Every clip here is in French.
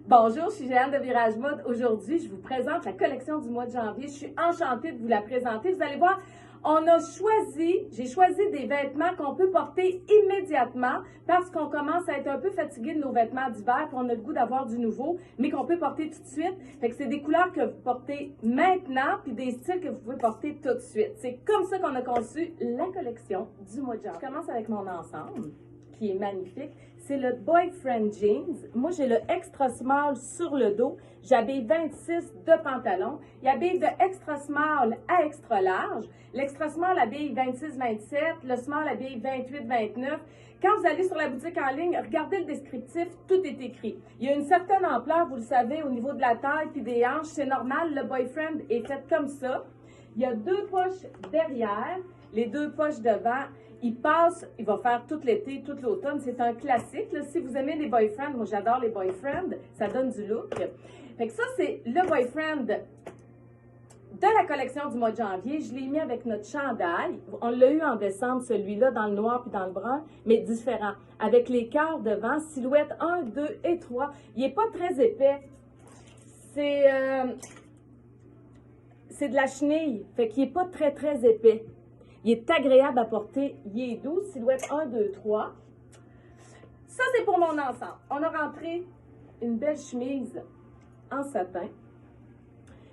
Bonjour, je suis Jeanne de Virage Mode. Aujourd'hui, je vous présente la collection du mois de janvier. Je suis enchantée de vous la présenter. Vous allez voir, j'ai choisi des vêtements qu'on peut porter immédiatement parce qu'on commence à être un peu fatigué de nos vêtements d'hiver, qu'on a le goût d'avoir du nouveau, mais qu'on peut porter tout de suite. Fait que c'est des couleurs que vous portez maintenant, puis des styles que vous pouvez porter tout de suite. C'est comme ça qu'on a conçu la collection du mois de janvier. Je commence avec mon ensemble, qui est magnifique. C'est le Boyfriend Jeans. Moi, j'ai le extra small sur le dos. J'habille 26 de pantalon. Il habille de extra small à extra large. L'extra small habille 26-27. Le small habille 28-29. Quand vous allez sur la boutique en ligne, regardez le descriptif, tout est écrit. Il y a une certaine ampleur, vous le savez, au niveau de la taille puis des hanches. C'est normal, le Boyfriend est fait comme ça. Il y a deux poches derrière, les deux poches devant. Il passe, il va faire tout l'été, tout l'automne. C'est un classique. Là. Si vous aimez les boyfriends, moi j'adore les boyfriends, ça donne du look. Fait que ça, c'est le boyfriend de la collection du mois de janvier. Je l'ai mis avec notre chandail. On l'a eu en décembre, celui-là, dans le noir puis dans le brun, mais différent. Avec les cœurs devant, silhouette 1, 2 et 3. Il n'est pas très épais. C'est de la chenille, fait qu'il n'est pas très, très épais. Il est agréable à porter, il est doux, silhouette 1, 2, 3. Ça, c'est pour mon ensemble. On a rentré une belle chemise en satin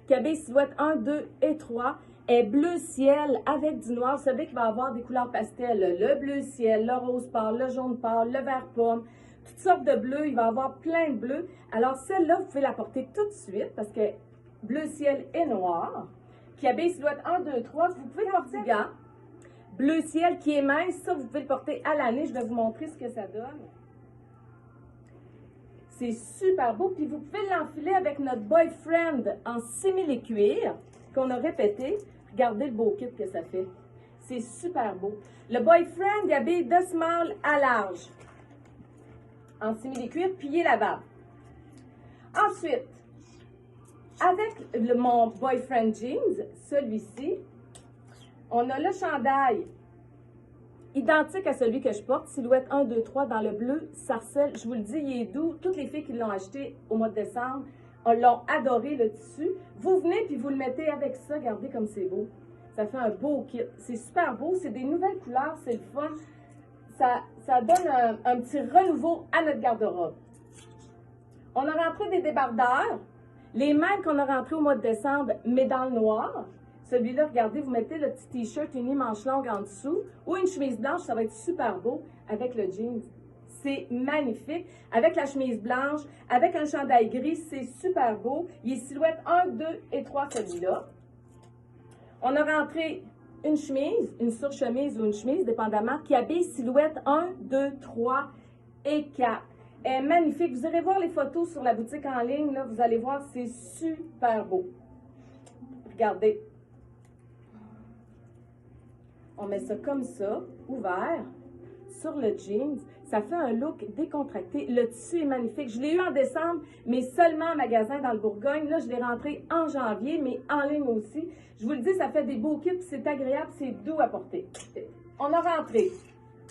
qui habille silhouette 1, 2 et 3. Elle est bleu ciel avec du noir. Vous savez qu'il va y avoir des couleurs pastel. Le bleu ciel, le rose pâle, le jaune pâle, le vert pomme. Toutes sortes de bleus. Il va y avoir plein de bleus. Alors, celle-là, vous pouvez la porter tout de suite parce que bleu ciel et noir. Qui habille silhouette 1, 2, 3. Vous pouvez porter gants. Bleu ciel qui est mince, ça vous pouvez le porter à l'année. Je vais vous montrer ce que ça donne. C'est super beau. Puis vous pouvez l'enfiler avec notre Boyfriend en simili-cuir qu'on a répété. Regardez le beau kit que ça fait. C'est super beau. Le Boyfriend, il habille de small à large. En simili-cuir, puis il est lavable. Ensuite, avec mon Boyfriend Jeans, celui-ci, on a le chandail identique à celui que je porte, silhouette 1, 2, 3 dans le bleu sarcelle. Je vous le dis, il est doux. Toutes les filles qui l'ont acheté au mois de décembre l'ont adoré, le tissu. Vous venez puis vous le mettez avec ça. Regardez comme c'est beau. Ça fait un beau kit. C'est super beau. C'est des nouvelles couleurs. C'est le fun. Ça donne un petit renouveau à notre garde-robe. On a rentré des débardeurs. Les mêmes qu'on a rentrés au mois de décembre, mais dans le noir. Celui-là, regardez, vous mettez le petit t-shirt uni manche longue en dessous ou une chemise blanche, ça va être super beau avec le jeans. C'est magnifique. Avec la chemise blanche, avec un chandail gris, c'est super beau. Il est silhouette 1, 2 et 3, celui-là. On a rentré une chemise, une surchemise ou une chemise, dépendamment, qui habille silhouette 1, 2, 3 et 4. Elle est magnifique. Vous irez voir les photos sur la boutique en ligne, là, vous allez voir, c'est super beau. Regardez. On met ça comme ça, ouvert, sur le jeans. Ça fait un look décontracté. Le tissu est magnifique. Je l'ai eu en décembre, mais seulement en magasin dans le Bourgogne. Là, je l'ai rentré en janvier, mais en ligne aussi. Je vous le dis, ça fait des beaux kits, c'est agréable, c'est doux à porter. On a rentré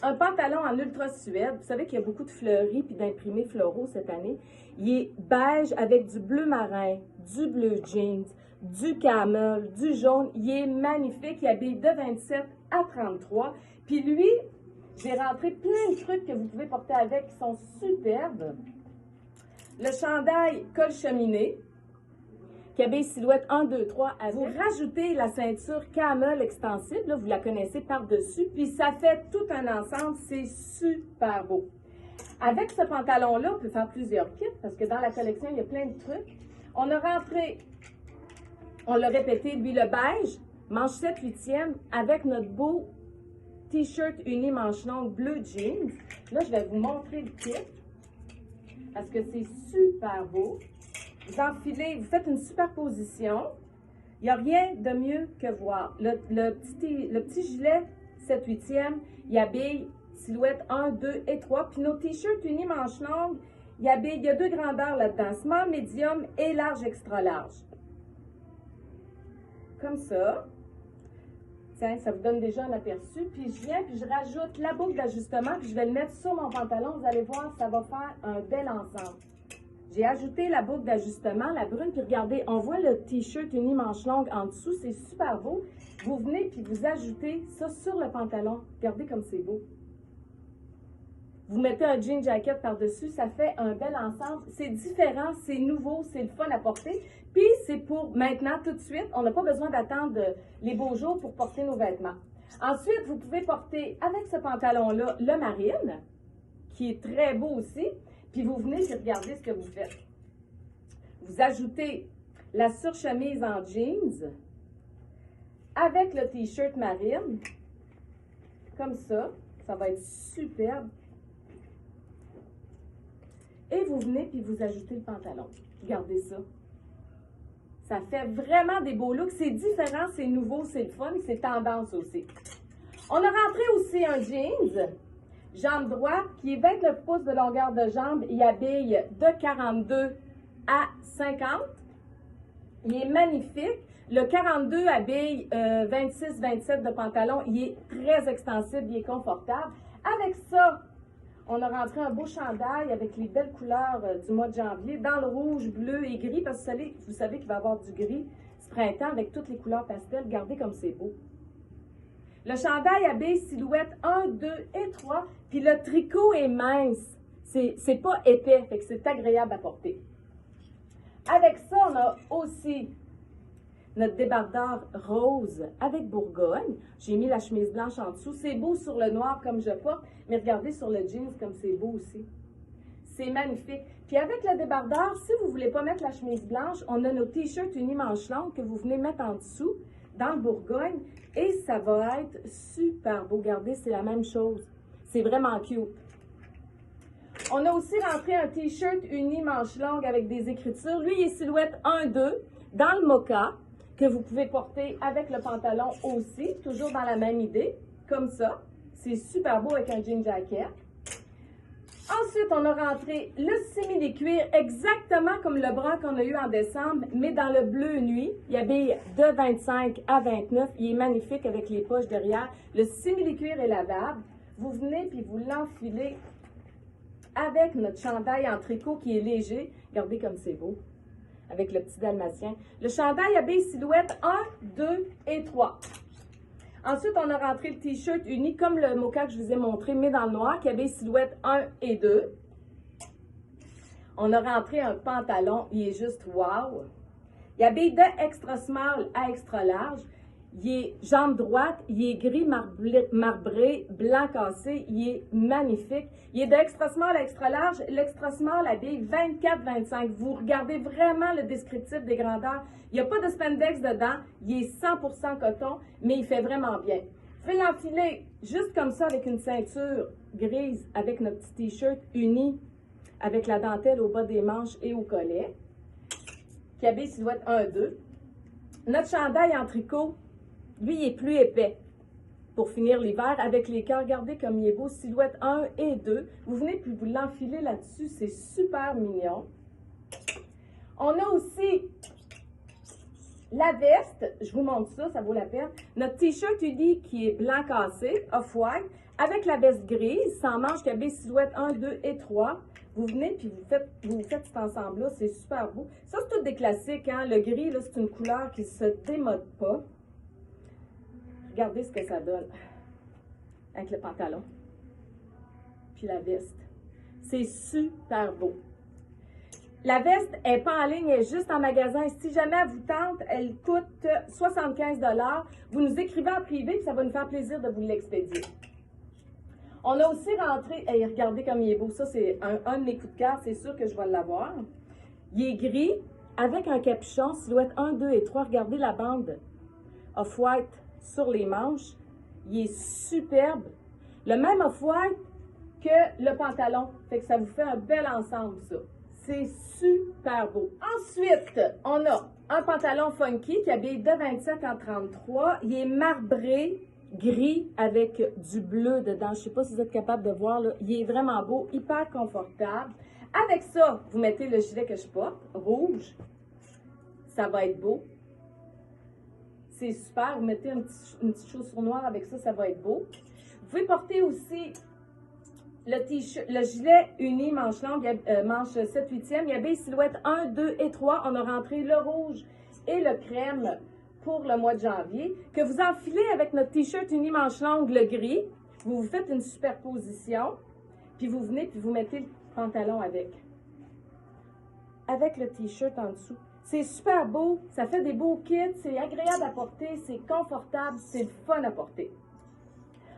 un pantalon en ultra suède. Vous savez qu'il y a beaucoup de fleuris puis d'imprimés floraux cette année. Il est beige avec du bleu marin, du bleu jeans, du camel, du jaune. Il est magnifique. Il habille de 27 à 33. Puis lui, j'ai rentré plein de trucs que vous pouvez porter avec qui sont superbes. Le chandail col cheminé, qui habille silhouette 1, 2, 3. Vous rajoutez la ceinture camel extensible, là, vous la connaissez par-dessus, puis ça fait tout un ensemble. C'est super beau. Avec ce pantalon-là, on peut faire plusieurs kits, parce que dans la collection, il y a plein de trucs. On a rentré, on l'a répété, lui, le beige, manche 7/8e, avec notre beau t-shirt uni manche longue bleu jeans. Là, je vais vous montrer le kit, parce que c'est super beau. Vous enfilez, vous faites une superposition. Il n'y a rien de mieux que voir. Le petit gilet 7/8e, il habille silhouette 1, 2 et 3. Puis nos t-shirts unis manche longue, il y a deux grandeurs là-dedans, small, medium et large, extra large. Comme ça. Tiens, ça vous donne déjà un aperçu. Puis je viens, puis je rajoute la boucle d'ajustement, puis je vais le mettre sur mon pantalon. Vous allez voir, ça va faire un bel ensemble. J'ai ajouté la boucle d'ajustement, la brune, puis regardez, on voit le t-shirt uni-manche longue en dessous, c'est super beau. Vous venez puis vous ajoutez ça sur le pantalon. Regardez comme c'est beau. Vous mettez un jean jacket par-dessus, ça fait un bel ensemble. C'est différent, c'est nouveau, c'est le fun à porter. Puis c'est pour maintenant, tout de suite, on n'a pas besoin d'attendre les beaux jours pour porter nos vêtements. Ensuite, vous pouvez porter avec ce pantalon-là le marine, qui est très beau aussi. Puis vous venez et regardez ce que vous faites. Vous ajoutez la surchemise en jeans avec le t-shirt marine, comme ça. Ça va être superbe. Et vous venez puis vous ajoutez le pantalon. Regardez ça. Ça fait vraiment des beaux looks. C'est différent, c'est nouveau, c'est le fun, c'est tendance aussi. On a rentré aussi un jeans, jambe droite, qui est 29 pouces de longueur de jambe. Il habille de 42 à 50. Il est magnifique. Le 42 habille 26-27 de pantalon. Il est très extensible, il est confortable. Avec ça, on a rentré un beau chandail avec les belles couleurs du mois de janvier, dans le rouge, bleu et gris, parce que vous savez qu'il va y avoir du gris ce printemps avec toutes les couleurs pastel. Regardez comme c'est beau. Le chandail habille silhouette 1, 2 et 3, puis le tricot est mince. C'est pas épais, fait que c'est agréable à porter. Avec ça, on a aussi notre débardeur rose avec Bourgogne. J'ai mis la chemise blanche en dessous. C'est beau sur le noir comme je porte, mais regardez sur le jeans comme c'est beau aussi. C'est magnifique. Puis avec le débardeur, si vous ne voulez pas mettre la chemise blanche, on a nos t-shirts uni-manche longue que vous venez mettre en dessous dans le Bourgogne et ça va être super beau. Regardez, c'est la même chose. C'est vraiment cute. On a aussi rentré un t-shirt uni-manche longue avec des écritures. Lui, il est silhouette 1-2 dans le mocha que vous pouvez porter avec le pantalon aussi, toujours dans la même idée, comme ça. C'est super beau avec un jean jacket. Ensuite, on a rentré le simili-cuir exactement comme le bras qu'on a eu en décembre, mais dans le bleu nuit. Il habille de 25 à 29. Il est magnifique avec les poches derrière. Le simili-cuir est lavable. Vous venez puis vous l'enfilez avec notre chandail en tricot qui est léger. Regardez comme c'est beau. Avec le petit dalmatien. Le chandail habille silhouette 1, 2 et 3. Ensuite, on a rentré le t-shirt uni comme le mocha que je vous ai montré, mais dans le noir, qui habille silhouette 1 et 2. On a rentré un pantalon, il est juste wow. Il habille de extra small à extra large. Il est jambe droite, il est gris marbré, blanc cassé, il est magnifique. Il est de extra small à extra large. L'extra small habille 24-25. Vous regardez vraiment le descriptif des grandeurs. Il n'y a pas de spandex dedans. Il est 100% coton, mais il fait vraiment bien. Vous pouvez l'enfiler juste comme ça avec une ceinture grise, avec notre petit t-shirt uni, avec la dentelle au bas des manches et au collet, qui habille silhouette 1-2. Notre chandail en tricot, lui, il est plus épais pour finir l'hiver avec les cœurs. Regardez comme il est beau, silhouette 1 et 2. Vous venez puis vous l'enfilez là-dessus, c'est super mignon. On a aussi la veste, je vous montre ça, ça vaut la peine. Notre t-shirt uni qui est blanc cassé, off-white, avec la veste grise, sans manches, qui habille silhouette 1, 2 et 3. Vous venez puis vous faites cet ensemble-là, c'est super beau. Ça, c'est tout des classiques, hein? Le gris, là, c'est une couleur qui ne se démode pas. Regardez ce que ça donne avec le pantalon puis la veste. C'est super beau. La veste n'est pas en ligne, elle est juste en magasin. Si jamais elle vous tente, elle coûte 75 $. Vous nous écrivez en privé et ça va nous faire plaisir de vous l'expédier. On a aussi rentré, hey, regardez comme il est beau. Ça, c'est un de mes coups de cœur, c'est sûr que je vais l'avoir. Il est gris avec un capuchon, silhouette 1, 2 et 3. Regardez la bande off-white sur les manches. Il est superbe. Le même off-white que le pantalon. Fait que ça vous fait un bel ensemble, ça. C'est super beau. Ensuite, on a un pantalon funky qui habille de 27 en 33. Il est marbré, gris avec du bleu dedans. Je ne sais pas si vous êtes capable de voir, là. Il est vraiment beau, hyper confortable. Avec ça, vous mettez le gilet que je porte, rouge. Ça va être beau. C'est super. Vous mettez une petite chaussure noire avec ça, ça va être beau. Vous pouvez porter aussi le gilet uni manche longue, manche 7/8e, il y avait silhouette 1, 2 et 3. On a rentré le rouge et le crème pour le mois de janvier, que vous enfilez avec notre t-shirt uni manche longue, le gris. Vous faites une superposition, puis vous venez, puis vous mettez le pantalon avec le t-shirt en dessous. C'est super beau, ça fait des beaux kits, c'est agréable à porter, c'est confortable, c'est le fun à porter.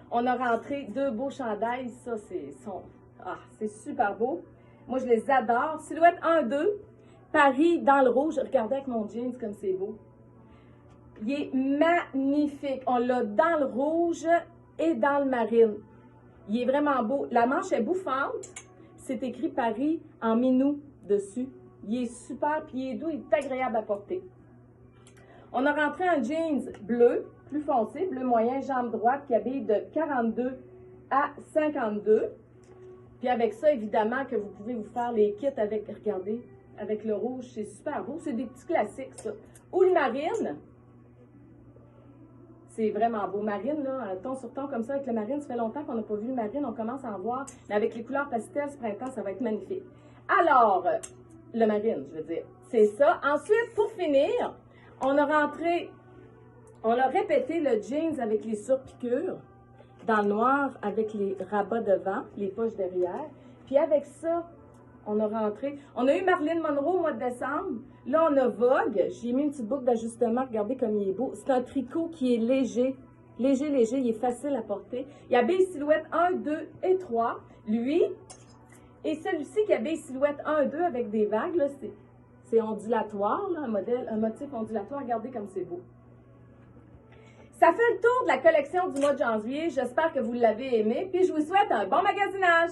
On a rentré 2 beaux chandails, ça c'est super beau. Moi je les adore. Silhouette 1, 2, Paris dans le rouge. Regardez avec mon jeans comme c'est beau. Il est magnifique. On l'a dans le rouge et dans le marine. Il est vraiment beau. La manche est bouffante. C'est écrit Paris en minou dessus. Il est super, puis il est doux, il est agréable à porter. On a rentré un jeans bleu, plus foncé, bleu moyen, jambe droite, qui habille de 42 à 52. Puis avec ça, évidemment, que vous pouvez vous faire les kits avec, regardez, avec le rouge, c'est super beau. C'est des petits classiques, ça. Ou le marine. C'est vraiment beau. Marine, là, ton sur ton comme ça avec le marine, ça fait longtemps qu'on n'a pas vu le marine, on commence à en voir. Mais avec les couleurs pastel ce printemps, ça va être magnifique. Alors, le marine, je veux dire, c'est ça. Ensuite, pour finir, on a répété le jeans avec les surpiqûres dans le noir avec les rabats devant, les poches derrière. Puis avec ça, on a eu Marilyn Monroe au mois de décembre. Là, on a Vogue. J'ai mis une petite boucle d'ajustement. Regardez comme il est beau. C'est un tricot qui est léger. Léger, léger. Il est facile à porter. Il habille silhouette 1, 2 et 3. Lui. Et celui-ci qui habille silhouette 1, 2 avec des vagues, là, c'est ondulatoire, là, un motif ondulatoire. Regardez comme c'est beau. Ça fait le tour de la collection du mois de janvier. J'espère que vous l'avez aimé. Puis je vous souhaite un bon magasinage.